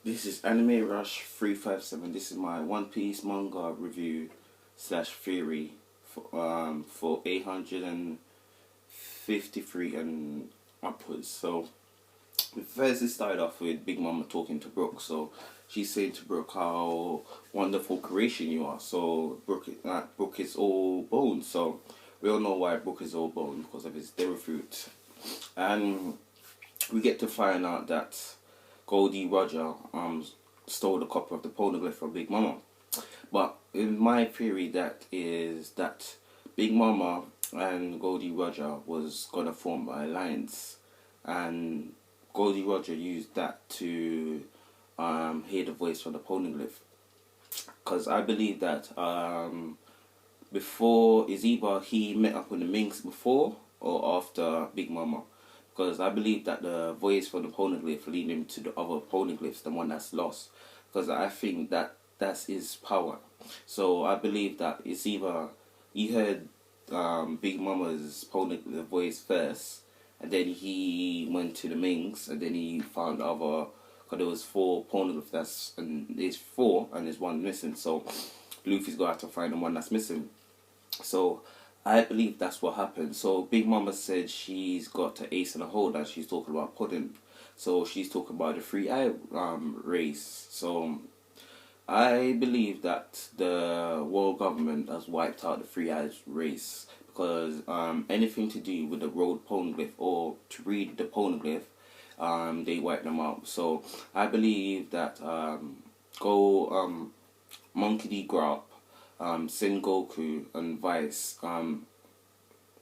This is Anime Rush 357. This is my One Piece manga review slash theory for 853 and upwards. So first it started off with Big Mama talking to Brooke. So she's saying to Brooke how wonderful creation you are. So Brooke is all bone. So we all know why Brooke is all bone, because of his dairy fruit. And we get to find out that Goldie Roger stole the copy of the poneglyph from Big Mama. But in my theory, that is that Big Mama and Goldie Roger was gonna form an alliance, and Goldie Roger used that to hear the voice from the poneglyph. Because I believe that before, is either he met up with the Minx before or after Big Mama. Because I believe that the voice from the poneglyph lead him to the other poneglyphs, the one that's lost. Because I think that that's his power. So I believe that it's either he heard Big Mama's poneglyph voice first, and then he went to the Mings, and then he found other. Because there was 4 poneglyphs, and there's 4, and there's 1 missing. So Luffy's got to have to find the one that's missing. So I believe that's what happened. So Big Mama said she's got an ace in the hole, and she's talking about pudding. So she's talking about the 3-eye race. So I believe that the world government has wiped out the 3-eye race, because anything to do with the road poneglyph or to read the poneglyph, they wiped them out. So I believe that Monkey D. Grop, Sengoku and Vice,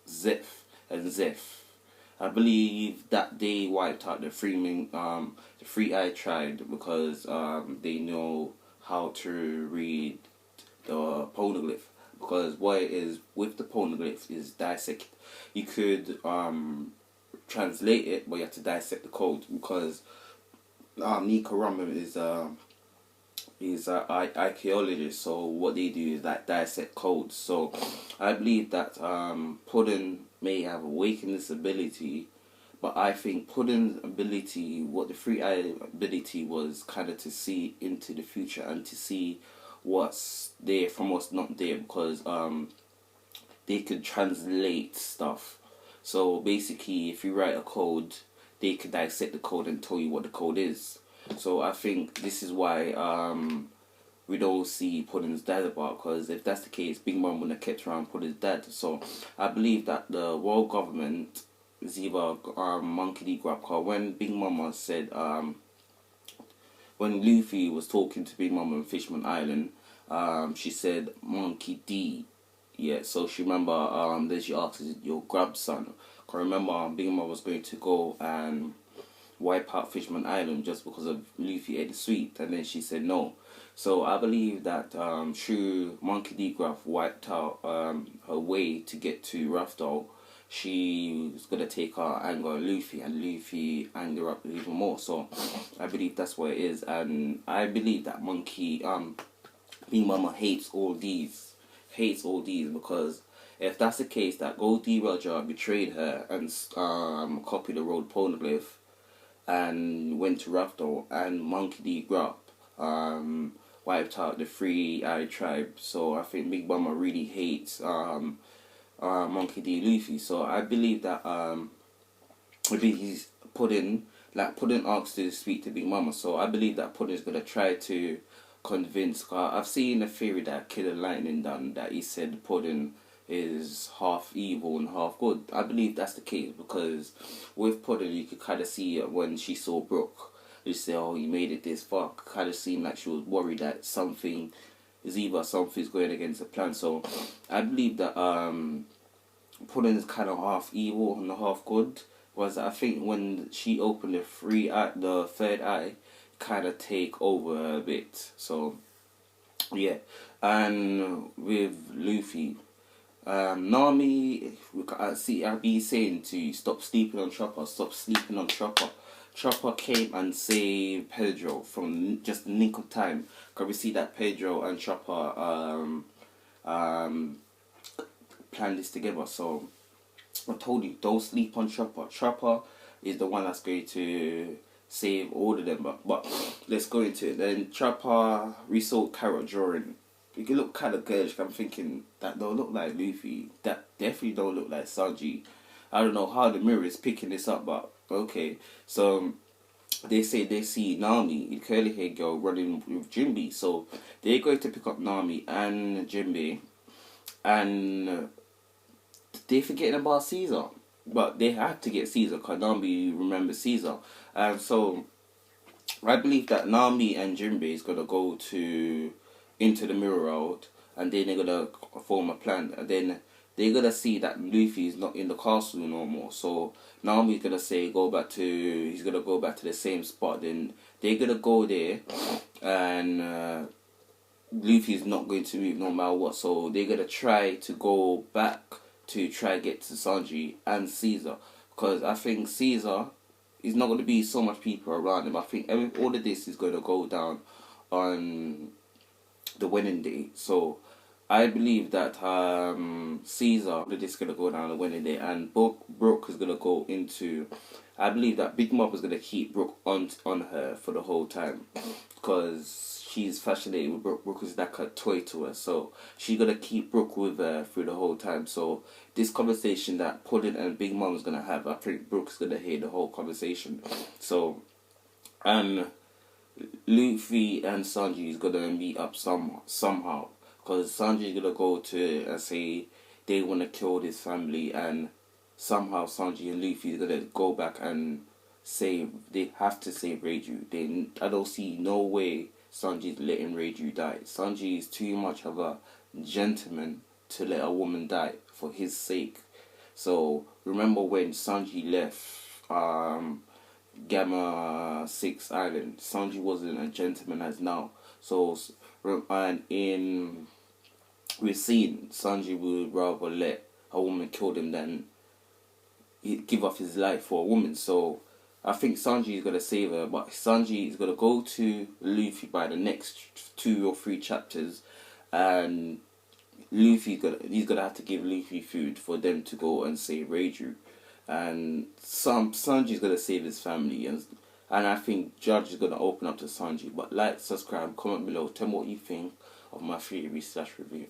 Zeph and Zeph. I believe that they wiped out the 3-eye tribe, because they know how to read the poneglyph. Because what it is with the poneglyph is dissect. You could translate it, but you have to dissect the code, because Nico Ramen is an archaeologist. So what they do is like dissect codes. So I believe that Puddin may have awakened this ability, but I think Puddin's ability, what the 3-eye ability was, kind of to see into the future and to see what's there from what's not there, because they could translate stuff. So basically, if you write a code, they could dissect the code and tell you what the code is. So I think this is why we don't see Puddin's dad about, because if that's the case, Big Mom wouldn't have kept around Puddin's dad. So I believe that the world government is either Monkey D. Grab. When Big Mama said, when Luffy was talking to Big Mama on Fishman Island, she said Monkey D. Yeah, so she remember, then she asked, is it your grandson? Because remember, Big Mama was going to go and wipe out Fishman Island just because of Luffy ate the sweet, and then she said no. So I believe that through Monkey D. Gruff wiped out her way to get to Raftel, she was gonna take her anger on Luffy, and Luffy anger up even more. So I believe that's what it is, and I believe that Big Mama hates all these, because if that's the case, that Goldie Roger betrayed her and copied the road poneglyph and went to Raftel, and Monkey D. Grop wiped out the 3-eye tribe. So I think Big Mama really hates Monkey D. Luffy. So I believe that maybe he's Puddin asked to speak to Big Mama. So I believe that Puddin's gonna try to convince. I've seen a theory that Killer Lightning done, that he said Puddin is half evil and half good. I believe that's the case, because with Puddin you could kind of see when she saw Brooke, you say, oh, he made it this far. Kind of seemed like she was worried that something's going against the plan. So I believe that Puddin is kind of half evil and half good. Was I think when she opened the 3rd eye, kind of take over a bit. So yeah, and with Luffy, Nami, I'll be saying to stop sleeping on Chopper. Chopper came and saved Pedro from just the nick of time. Because we see that Pedro and Chopper planned this together. So I told you, don't sleep on Chopper. Chopper is the one that's going to save all of them. But let's go into it. Then Chopper resold carrot drawing. You can look kind of girlish. I'm thinking that don't look like Luffy. That definitely don't look like Sanji. I don't know how the mirror is picking this up, but okay. So they say they see Nami, the curly hair girl, running with Jinbe. So they're going to pick up Nami and Jinbe, and they're forgetting about Caesar. But they had to get Caesar because Nami remembers Caesar. And so I believe that Nami and Jinbe is gonna go into the mirror world, and then they're gonna form a plan, and then they're gonna see that Luffy is not in the castle no more. So Nami's gonna say he's gonna go back to the same spot. Then they're gonna go there, and Luffy's not going to move no matter what. So they're gonna try to go back to try get to Sanji and Caesar, because I think Caesar is not going to be so much people around him. I think all of this is going to go down on the wedding day. So I believe that Caesar, all of this is going to go down on the wedding day, and Brooke is going to go into. I believe that Big Mom is going to keep Brooke on her for the whole time, because she's fascinated with Brooke. Brooke is like a toy to her, so she's going to keep Brooke with her through the whole time. So this conversation that Puddin and Big Mom is going to have, I think Brooke's going to hear the whole conversation. So, and Luffy and Sanji is going to meet up somehow, because Sanji is going to go to and say they want to kill this family, and somehow Sanji and Luffy are going to go back and say they have to save Reiju. I don't see no way Sanji's letting Reiju die. Sanji is too much of a gentleman to let a woman die for his sake. So remember when Sanji left Gamma 6 Island, Sanji wasn't a gentleman as now. So, and we've seen Sanji would rather let a woman kill him than give up his life for a woman. So I think Sanji is going to save her, but Sanji is going to go to Luffy by the next 2 or 3 chapters, and he's gonna have to give Luffy food for them to go and save Reiju, and Sanji's gonna save his family, and I think Judge is gonna open up to Sanji. But like, subscribe, comment below, tell me what you think of my theory / review.